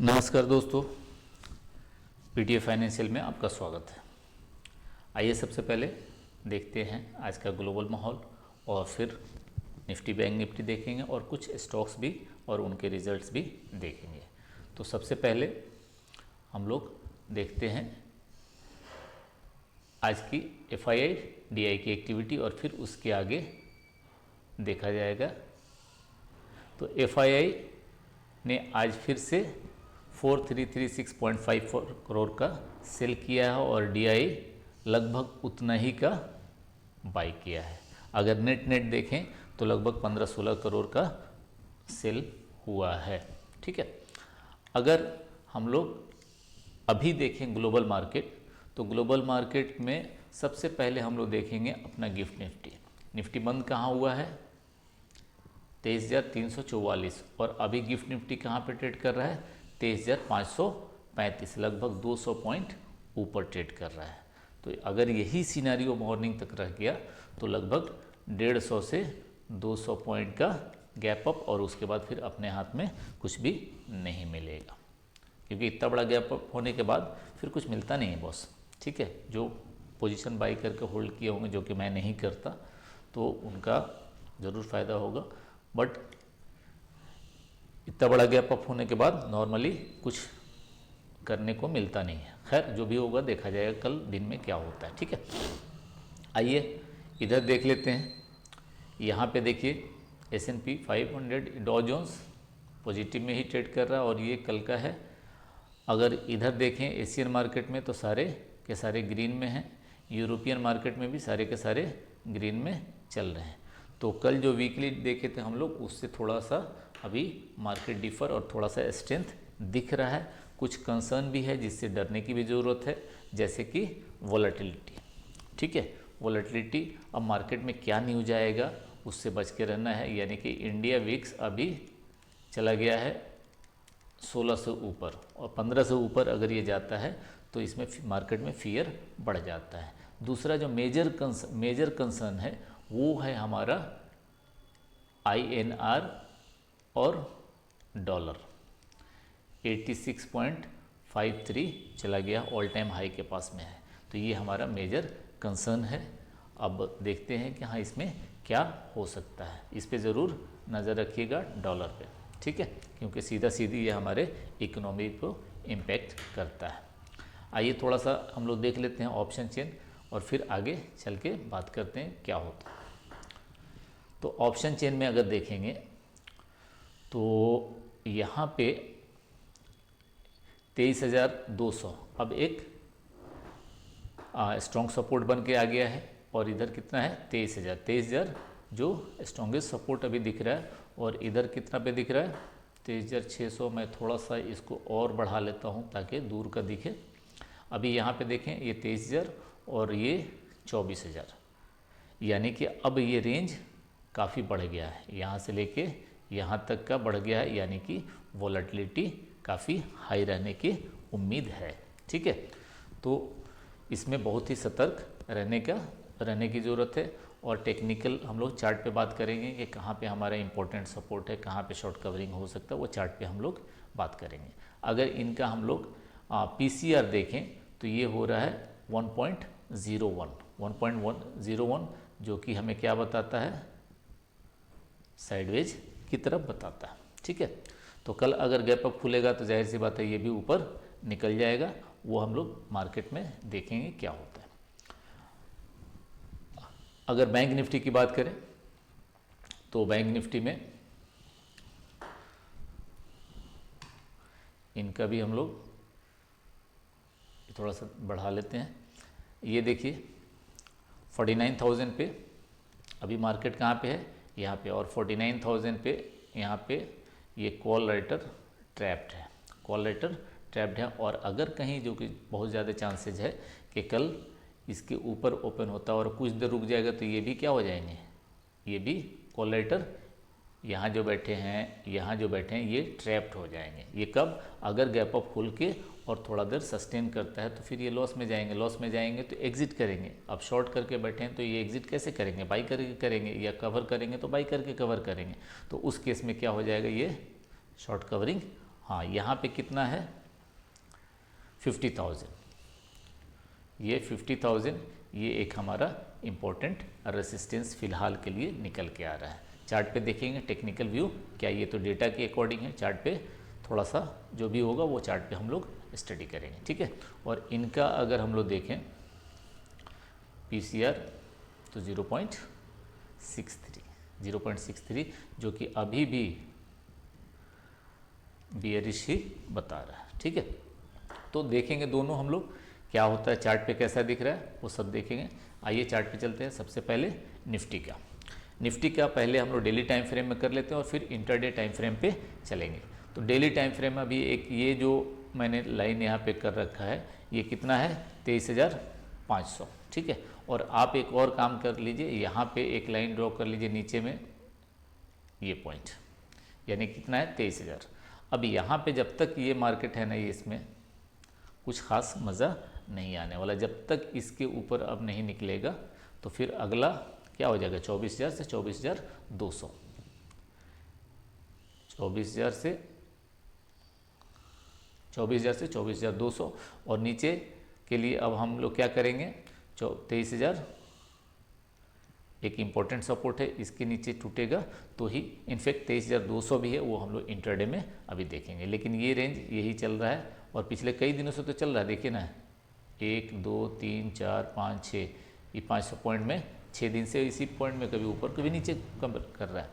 नमस्कार दोस्तों, PTA financial में आपका स्वागत है। आइए सबसे पहले देखते हैं आज का ग्लोबल माहौल और फिर निफ्टी बैंक निफ्टी देखेंगे और कुछ स्टॉक्स भी और उनके रिजल्ट्स भी देखेंगे। तो सबसे पहले हम लोग देखते हैं आज की एफआईआई डीआई की एक्टिविटी और फिर उसके आगे देखा जाएगा। तो एफआईआई ने आज फिर से 4336.54 करोड़ का सेल किया है और डीआई लगभग उतना ही का बाई किया है। अगर नेट देखें तो लगभग 15-16 करोड़ का सेल हुआ है। ठीक है, अगर हम लोग अभी देखें ग्लोबल मार्केट, तो ग्लोबल मार्केट में सबसे पहले हम लोग देखेंगे अपना गिफ्ट निफ्टी। निफ्टी बंद कहाँ हुआ है? 23,344 और अभी गिफ्ट निफ्टी कहाँ पे ट्रेड कर रहा है? 23,535, लगभग 200 पॉइंट ऊपर ट्रेड कर रहा है। तो अगर यही सिनेरियो मॉर्निंग तक रह गया तो लगभग 150 से 200 पॉइंट का गैप अप और उसके बाद फिर अपने हाथ में कुछ भी नहीं मिलेगा, क्योंकि इतना बड़ा गैप अप होने के बाद फिर कुछ मिलता नहीं है बॉस। ठीक है, जो पोजीशन बाई करके होल्ड किए होंगे, जो कि मैं नहीं करता, तो उनका ज़रूर फ़ायदा होगा, बट इतना बड़ा गैप अप होने के बाद नॉर्मली कुछ करने को मिलता नहीं है। खैर, जो भी होगा देखा जाएगा कल दिन में क्या होता है। ठीक है, आइए इधर देख लेते हैं। यहाँ पे देखिए S&P 500 डॉ जोन्स पॉजिटिव में ही ट्रेड कर रहा है और ये कल का है। अगर इधर देखें एशियन मार्केट में तो सारे के सारे ग्रीन में हैं, यूरोपियन मार्केट में भी सारे के सारे ग्रीन में चल रहे हैं। तो कल जो वीकली देखे थे हम लोग, उससे थोड़ा सा अभी मार्केट डिफर और थोड़ा सा स्ट्रेंथ दिख रहा है। कुछ कंसर्न भी है जिससे डरने की भी ज़रूरत है, जैसे कि वोलेटिलिटी। ठीक है, वोलेटिलिटी, अब मार्केट में क्या न्यूज आएगा उससे बच के रहना है। यानी कि इंडिया विक्स अभी चला गया है 16 से ऊपर और 15 से ऊपर अगर ये जाता है तो इसमें मार्केट में फियर बढ़ जाता है। दूसरा जो मेजर कंसर्न है वो है हमारा INR और डॉलर। 86.53 चला गया, ऑल टाइम हाई के पास में है। तो ये हमारा मेजर कंसर्न है। अब देखते हैं कि हाँ इसमें क्या हो सकता है। इस पे ज़रूर नज़र रखिएगा डॉलर पे। ठीक है, क्योंकि सीधी ये हमारे इकोनॉमी को इम्पैक्ट करता है। आइए थोड़ा सा हम लोग देख लेते हैं ऑप्शन चेन और फिर आगे चल के बात करते हैं क्या होता है। तो ऑप्शन चेन में अगर देखेंगे तो यहाँ पे 23,200 अब एक स्ट्रॉन्ग सपोर्ट बन के आ गया है और इधर कितना है 23,000 जो स्ट्रॉन्गेस्ट सपोर्ट अभी दिख रहा है। और इधर कितना पे दिख रहा है 23,600। मैं थोड़ा सा इसको और बढ़ा लेता हूँ ताकि दूर का दिखे। अभी यहाँ पे देखें ये 23,000 और ये 24,000, यानी कि अब ये रेंज काफ़ी बढ़ गया है, यहाँ से लेके यहाँ तक का बढ़ गया है, यानी कि वोलेटिलिटी काफ़ी हाई रहने की उम्मीद है। ठीक है, तो इसमें बहुत ही सतर्क रहने की ज़रूरत है। और टेक्निकल हम लोग चार्ट पे बात करेंगे कि कहाँ पे हमारा इंपॉर्टेंट सपोर्ट है, कहाँ पे शॉर्ट कवरिंग हो सकता है, वो चार्ट पे हम लोग बात करेंगे। अगर इनका हम लोग PCR देखें तो ये हो रहा है 1.01, जो कि हमें क्या बताता है, साइडवेज की तरफ बताता है। ठीक है, तो कल अगर गैप अप खुलेगा तो जाहिर सी बात है ये भी ऊपर निकल जाएगा। वो हम लोग मार्केट में देखेंगे क्या होता है। अगर बैंक निफ्टी की बात करें तो बैंक निफ्टी में इनका भी हम लोग थोड़ा सा बढ़ा लेते हैं। ये देखिए 49,000 पे अभी मार्केट कहाँ पे है, यहाँ पे, और 49,000 पे यहाँ पे ये कॉल राइटर ट्रैप्ड है। और अगर कहीं, जो कि बहुत ज़्यादा चांसेज है कि कल इसके ऊपर ओपन होता है और कुछ देर रुक जाएगा तो ये भी क्या हो जाएंगे, ये भी कॉल राइटर यहाँ जो बैठे हैं ये ट्रैप्ड हो जाएंगे। ये कब, अगर गैप अप खुल के और थोड़ा देर सस्टेन करता है तो फिर ये लॉस में जाएंगे तो एग्जिट करेंगे। अब शॉर्ट करके बैठे हैं तो ये एग्जिट कैसे करेंगे, बाई करके करेंगे, या कवर करेंगे तो बाई करके कवर करेंगे। तो उस केस में क्या हो जाएगा, ये शॉर्ट कवरिंग हाँ यहाँ पे कितना है 50,000, ये 50,000 ये एक हमारा इम्पोर्टेंट रेसिस्टेंस फिलहाल के लिए निकल के आ रहा है। चार्ट पे देखेंगे टेक्निकल व्यू, क्या ये तो डेटा के अकॉर्डिंग है, चार्ट पे थोड़ा सा जो भी होगा वो चार्ट पे हम लोग स्टडी करेंगे, ठीक है। और इनका अगर हम लोग देखें PCR तो 0.63 जो कि अभी भी बियरिश ही बता रहा है, ठीक है। तो देखेंगे दोनों हम लोग क्या होता है, चार्ट पे कैसा दिख रहा है वो सब देखेंगे। आइए चार्ट पे चलते हैं। सबसे पहले निफ्टी का पहले हम लोग डेली टाइम फ्रेम में कर लेते हैं और फिर इंटरडे टाइम फ्रेम पे चलेंगे। तो डेली टाइम फ्रेम में अभी एक ये जो मैंने लाइन यहाँ पे कर रखा है ये कितना है 23,500, ठीक है। और आप एक और काम कर लीजिए, यहाँ पे एक लाइन ड्रॉ कर लीजिए नीचे में, ये पॉइंट यानी कितना है 23,000। अब यहाँ पे जब तक ये मार्केट है ना, ये इसमें कुछ खास मज़ा नहीं आने वाला। जब तक इसके ऊपर अब नहीं निकलेगा तो फिर अगला क्या हो जाएगा 24,000 से 24,200, 24,000 से 24,200। और नीचे के लिए अब हम लोग क्या करेंगे 23,000 एक इम्पोर्टेंट सपोर्ट है, इसके नीचे टूटेगा तो ही, इनफैक्ट 23,200 भी है वो हम लोग इंट्राडे में अभी देखेंगे। लेकिन ये रेंज यही चल रहा है और पिछले कई दिनों से तो चल रहा है, देखिए ना 1 2 3 4 5 6, ये 500 पॉइंट में 6 दिन से इसी पॉइंट में कभी ऊपर कभी नीचे कम कर रहा है।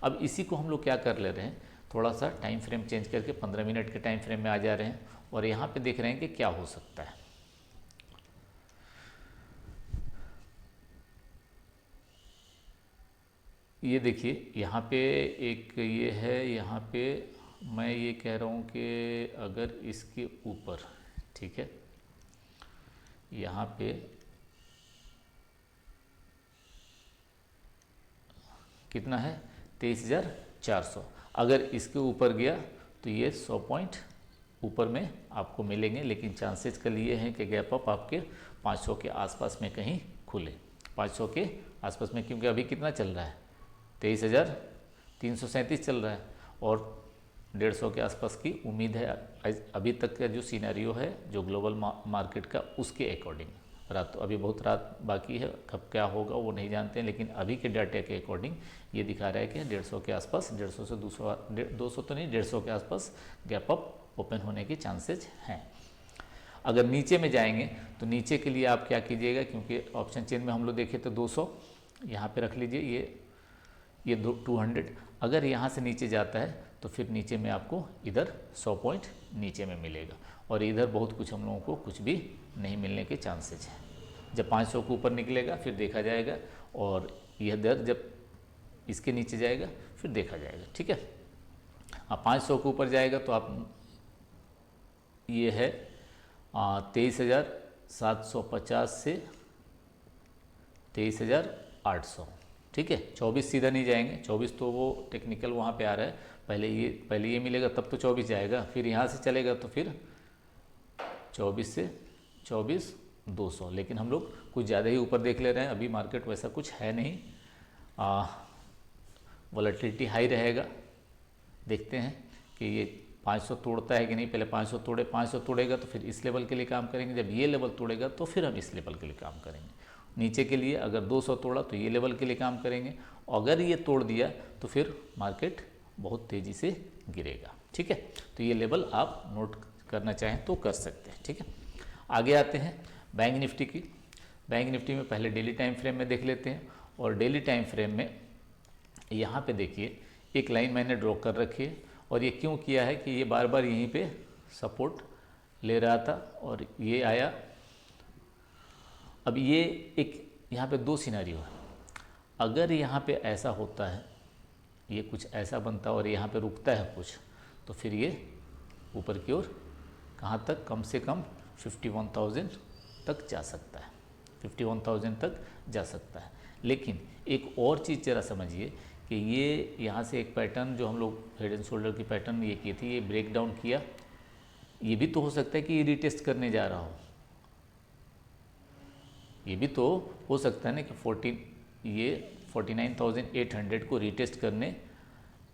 अब इसी को हम लोग क्या कर ले रहे हैं, थोड़ा सा टाइम फ्रेम चेंज करके 15 मिनट के टाइम फ्रेम में आ जा रहे हैं और यहाँ पे देख रहे हैं कि क्या हो सकता है। ये देखिए यहाँ पे एक ये है, यहाँ पे मैं ये कह रहा हूँ कि अगर इसके ऊपर, ठीक है, यहाँ पे कितना है 23,400, अगर इसके ऊपर गया तो ये 100 पॉइंट ऊपर में आपको मिलेंगे। लेकिन चांसेस कल ये हैं कि गैप अप आपके 500 के आसपास में कहीं खुले, 500 के आसपास में, क्योंकि अभी कितना चल रहा है 23,337 चल रहा है और 150 के आसपास की उम्मीद है। अभी तक का जो सिनेरियो है जो ग्लोबल मार्केट का, उसके अकॉर्डिंग रात, अभी बहुत रात बाकी है, कब क्या होगा वो नहीं जानते हैं, लेकिन अभी के डाटा के अकॉर्डिंग ये दिखा रहा है कि 150 के आसपास, 150 से 200 तो नहीं, 150 के आसपास गैप अप ओपन होने के चांसेज हैं। अगर नीचे में जाएंगे तो नीचे के लिए आप क्या कीजिएगा, क्योंकि ऑप्शन चेन में हम लोग देखें तो 200 यहाँ पे रख लीजिए, ये 200, अगर यहाँ से नीचे जाता है तो फिर नीचे में आपको इधर 100 पॉइंट नीचे में मिलेगा और इधर बहुत कुछ हम लोगों को कुछ भी नहीं मिलने के चांसेज हैं। जब 500 के ऊपर निकलेगा फिर देखा जाएगा और यह दर जब इसके नीचे जाएगा फिर देखा जाएगा, ठीक है। हाँ 500 के ऊपर जाएगा तो आप, ये है 23,750 से 23,800, ठीक है। 24 सीधा नहीं जाएंगे, 24 तो वो टेक्निकल वहाँ पे आ रहा है, पहले ये मिलेगा तब तो 24 जाएगा, फिर यहाँ से चलेगा तो फिर 24 से 24,200। लेकिन हम लोग कुछ ज़्यादा ही ऊपर देख ले रहे हैं, अभी मार्केट वैसा कुछ है नहीं, वॉलेटिलिटी हाई रहेगा। देखते हैं कि ये 500 तोड़ता है कि नहीं, पहले 500 तोड़ेगा तो फिर इस लेवल के लिए काम करेंगे, जब ये लेवल तोड़ेगा तो फिर हम इस लेवल के लिए काम करेंगे। नीचे के लिए अगर 200 तोड़ा तो ये लेवल के लिए काम करेंगे, अगर ये तोड़ दिया तो फिर मार्केट बहुत तेज़ी से गिरेगा, ठीक है। तो ये लेवल आप नोट करना चाहें तो कर सकते हैं, ठीक है। आगे आते हैं बैंक निफ्टी की। बैंक निफ्टी में पहले डेली टाइम फ्रेम में देख लेते हैं और डेली टाइम फ्रेम में यहाँ पे देखिए एक लाइन मैंने ड्रॉ कर रखी है और ये क्यों किया है कि ये बार बार यहीं पे सपोर्ट ले रहा था और ये आया। अब ये एक यहाँ पे दो सिनेरियो है, अगर यहाँ पे ऐसा होता है, ये कुछ ऐसा बनता है और यहाँ पे रुकता है कुछ, तो फिर ये ऊपर की ओर कहाँ तक, कम से कम 51,000 तक जा सकता है, 51,000 तक जा सकता है। लेकिन एक और चीज़ ज़रा समझिए कि ये यहाँ से एक पैटर्न जो हम लोग हेड एंड शोल्डर की पैटर्न ये की थी, ये ब्रेक डाउन किया, ये भी तो हो सकता है कि ये रिटेस्ट करने जा रहा हो, ये भी तो हो सकता है ना कि 49,800 को रिटेस्ट करने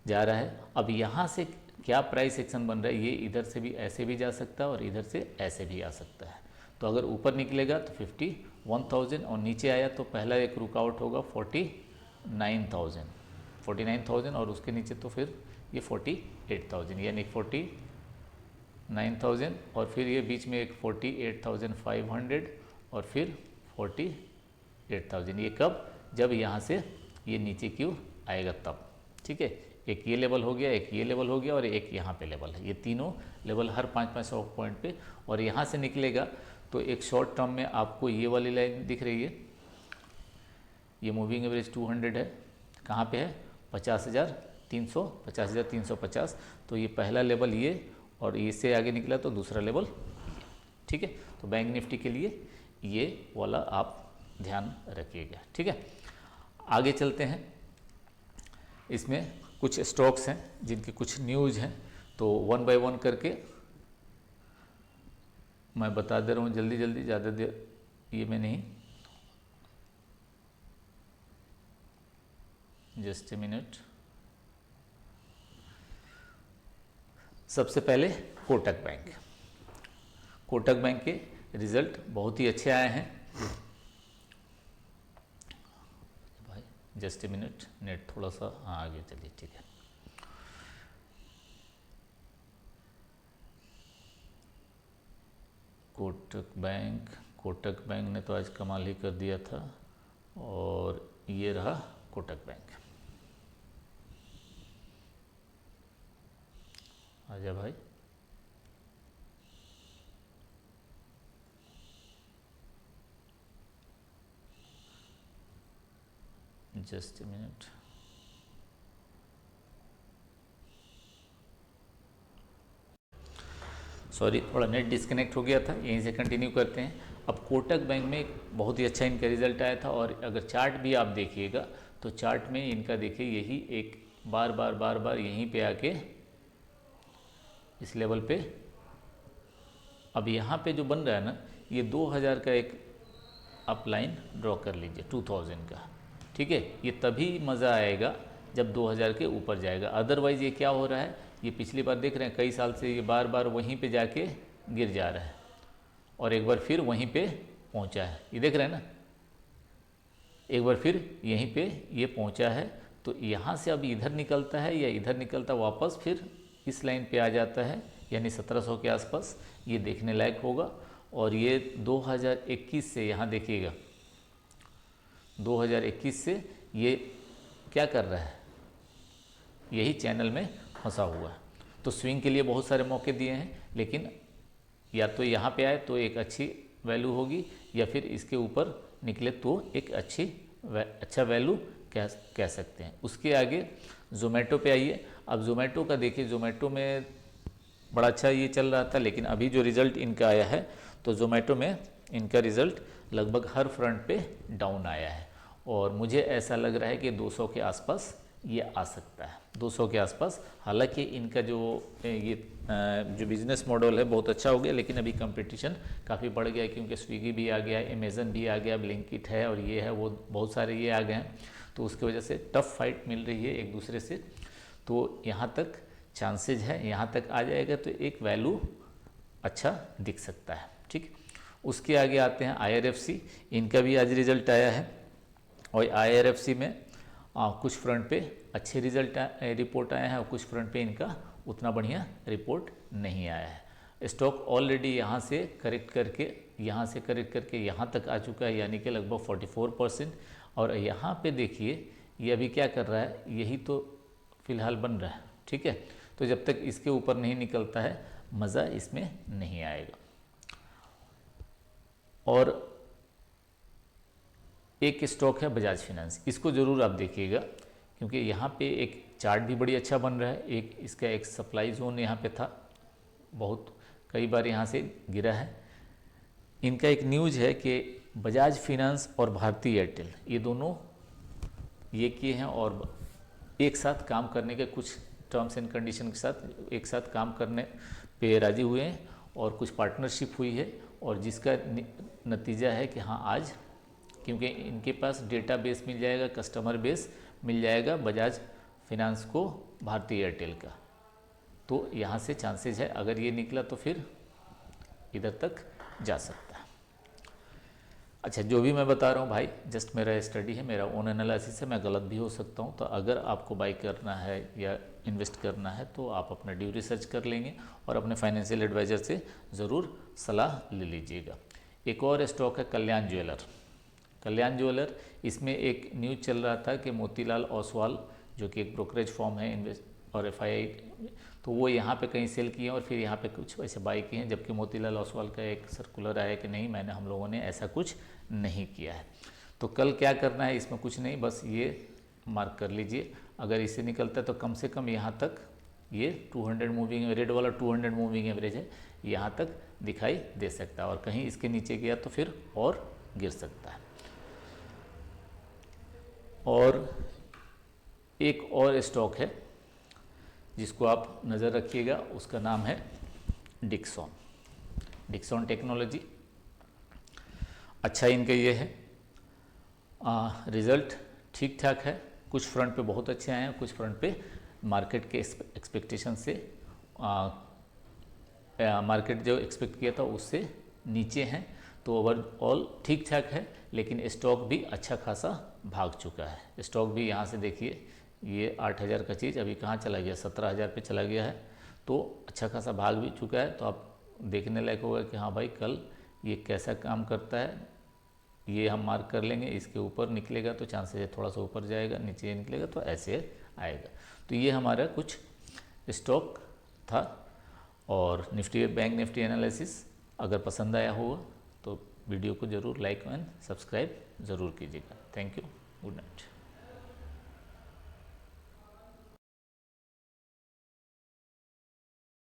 जा रहा है। अब यहाँ से क्या प्राइस एक्शन बन रहा है, ये इधर से भी ऐसे भी जा सकता है और इधर से ऐसे भी आ सकता है। तो अगर ऊपर निकलेगा तो 51,000 और नीचे आया तो पहला एक रुकआउट होगा 49,000 और उसके नीचे तो फिर ये 48,000, यानी 49,000 और फिर ये बीच में एक 48,500 और फिर 48,000। ये कब, जब यहाँ से ये नीचे क्यों आएगा तब, ठीक है। एक ये लेवल हो गया, एक ये लेवल हो गया और एक यहाँ पे लेवल है, ये तीनों लेवल हर 5-5 पॉइंट पे। और यहाँ से निकलेगा तो एक शॉर्ट टर्म में आपको ये वाली लाइन दिख रही है, ये मूविंग एवरेज 200 है, कहाँ पे है 50,300, 50,350। तो ये पहला लेवल ये, और इससे आगे निकला तो दूसरा लेवल, ठीक है। तो बैंक निफ्टी के लिए ये वाला आप ध्यान रखिएगा, ठीक है। आगे चलते हैं, इसमें कुछ स्टॉक्स हैं जिनकी कुछ न्यूज़ हैं, तो 1 बाय 1 करके मैं बता दे रहा हूँ जल्दी जल्दी, ज़्यादा देर ये मैं नहीं, जस्ट ए मिनट। सबसे पहले कोटक बैंक, कोटक बैंक के रिजल्ट बहुत ही अच्छे आए हैं भाई, जस्ट ए मिनट, नेट थोड़ा सा आगे चलिए, ठीक है। कोटक बैंक ने तो आज कमाल ही कर दिया था, और ये रहा कोटक बैंक। आजा भाई, जस्ट ए मिनट। सॉरी, थोड़ा नेट डिस्कनेक्ट हो गया था, यहीं से कंटिन्यू करते हैं। अब कोटक बैंक में बहुत ही अच्छा इनका रिजल्ट आया था, और अगर चार्ट भी आप देखिएगा तो चार्ट में इनका देखिए यही एक बार बार यहीं पे आके इस लेवल पे, अब यहाँ पे जो बन रहा है ना, ये 2000 का एक अप लाइन ड्रॉ कर लीजिए, 2000 का, ठीक है। ये तभी मज़ा आएगा जब 2000 के ऊपर जाएगा, अदरवाइज़ ये क्या हो रहा है, ये पिछली बार देख रहे हैं कई साल से ये बार बार वहीं पे जाके गिर जा रहा है, और एक बार फिर वहीं पे पहुंचा है, ये देख रहे हैं ना, एक बार फिर यहीं पे ये पहुंचा है। तो यहाँ से अब इधर निकलता है या इधर निकलता वापस फिर इस लाइन पे आ जाता है, यानी 1700 के आसपास, ये देखने लायक होगा। और ये 2021 से, यहाँ देखिएगा 2021 से ये क्या कर रहा है, यही चैनल में फंसा हुआ है। तो स्विंग के लिए बहुत सारे मौके दिए हैं, लेकिन या तो यहाँ पे आए तो एक अच्छी वैल्यू होगी, या फिर इसके ऊपर निकले तो एक अच्छा वैल्यू कह सकते हैं। उसके आगे ज़ोमैटो पे आइए। अब ज़ोमैटो का देखिए, ज़ोमैटो में बड़ा अच्छा ये चल रहा था, लेकिन अभी जो रिज़ल्ट इनका आया है तो ज़ोमैटो में इनका रिज़ल्ट लगभग हर फ्रंट पे डाउन आया है, और मुझे ऐसा लग रहा है कि 200 के आसपास ये आ सकता है, 200 के आसपास। हालांकि इनका जो बिज़नेस मॉडल है बहुत अच्छा हो गया, लेकिन अभी कंपटीशन काफ़ी बढ़ गया है, क्योंकि स्विगी भी आ गया, अमेज़न भी आ गया, ब्लिंकिट है, और ये है वो, बहुत सारे ये आ गए हैं। तो उसकी वजह से टफ फाइट मिल रही है एक दूसरे से। तो यहाँ तक चांसेज है, यहाँ तक आ जाएगा तो एक वैल्यू अच्छा दिख सकता है, ठीक। उसके आगे आते हैं IRFC, इनका भी आज रिजल्ट आया है, और IRFC में कुछ फ्रंट पे अच्छे रिजल्ट रिपोर्ट आए हैं, और कुछ फ्रंट पे इनका उतना बढ़िया रिपोर्ट नहीं आया है। स्टॉक ऑलरेडी यहाँ से करेक्ट करके यहाँ तक आ चुका है, यानी कि लगभग 44%। और यहाँ पे देखिए ये अभी क्या कर रहा है, यही तो फिलहाल बन रहा है, ठीक है। तो जब तक इसके ऊपर नहीं निकलता है मज़ा इसमें नहीं आएगा। और एक स्टॉक है बजाज फाइनेंस, इसको ज़रूर आप देखिएगा, क्योंकि यहाँ पे एक चार्ट भी बड़ी अच्छा बन रहा है। एक इसका एक सप्लाई जोन यहाँ पे था, बहुत कई बार यहाँ से गिरा है। इनका एक न्यूज़ है कि बजाज फाइनेंस और भारती एयरटेल, ये दोनों ये किए हैं, और एक साथ काम करने के कुछ टर्म्स एंड कंडीशन के साथ एक साथ काम करने पे राजी हुए हैं, और कुछ पार्टनरशिप हुई है, और जिसका नतीजा है कि हाँ आज, क्योंकि इनके पास डेटा बेस मिल जाएगा, कस्टमर बेस मिल जाएगा बजाज फाइनेंस को भारती एयरटेल का, तो यहाँ से चांसेस है अगर ये निकला तो फिर इधर तक जा सकता है। अच्छा, जो भी मैं बता रहा हूँ भाई जस्ट मेरा स्टडी है, मेरा ओन एनालिसिस है, मैं गलत भी हो सकता हूँ। तो अगर आपको बाई करना है या इन्वेस्ट करना है तो आप अपना ड्यू रिसर्च कर लेंगे और अपने फाइनेंशियल एडवाइज़र से ज़रूर सलाह ले लीजिएगा। एक और स्टॉक है कल्याण ज्वेलर। कल्याण ज्वेलर, इसमें एक न्यूज़ चल रहा था कि मोतीलाल ओसवाल जो कि एक ब्रोकरेज फॉर्म है इन्वेस्ट और FII, तो वो यहाँ पे कहीं सेल किए हैं और फिर यहाँ पे कुछ ऐसे बाई किए हैं, जबकि मोतीलाल ओसवाल का एक सर्कुलर आया कि नहीं, हम लोगों ने ऐसा कुछ नहीं किया है। तो कल क्या करना है, इसमें कुछ नहीं, बस ये मार्क कर लीजिए। अगर इससे निकलता है तो कम से कम यहाँ तक ये 200 मूविंग रेड वाला 200 मूविंग एवरेज है, यहाँ तक दिखाई दे सकता है, और कहीं इसके नीचे गया तो फिर और गिर सकता है। और एक और स्टॉक है जिसको आप नज़र रखिएगा, उसका नाम है डिक्सॉन टेक्नोलॉजी। अच्छा इनका ये है, रिज़ल्ट ठीक ठाक है, कुछ फ्रंट पे बहुत अच्छे आए हैं, कुछ फ्रंट पे मार्केट के एक्सपेक्टेशन से मार्केट जो एक्सपेक्ट किया था उससे नीचे हैं। तो ओवरऑल ठीक ठाक है, लेकिन स्टॉक भी अच्छा खासा भाग चुका है। स्टॉक भी यहाँ से देखिए, ये 8,000 का चीज़ अभी कहाँ चला गया, 17,000 पे चला गया है, तो अच्छा खासा भाग भी चुका है। तो आप देखने लायक होगा कि हाँ भाई कल ये कैसा काम करता है। ये हम मार्क कर लेंगे, इसके ऊपर निकलेगा तो चांसेस है थोड़ा सा ऊपर जाएगा, नीचे निकलेगा तो ऐसे आएगा। तो ये हमारा कुछ स्टॉक था। और निफ्टी बैंक निफ्टी एनालिसिस अगर पसंद आया होगा तो वीडियो को ज़रूर लाइक एंड सब्सक्राइब ज़रूर कीजिएगा। Thank you, good night.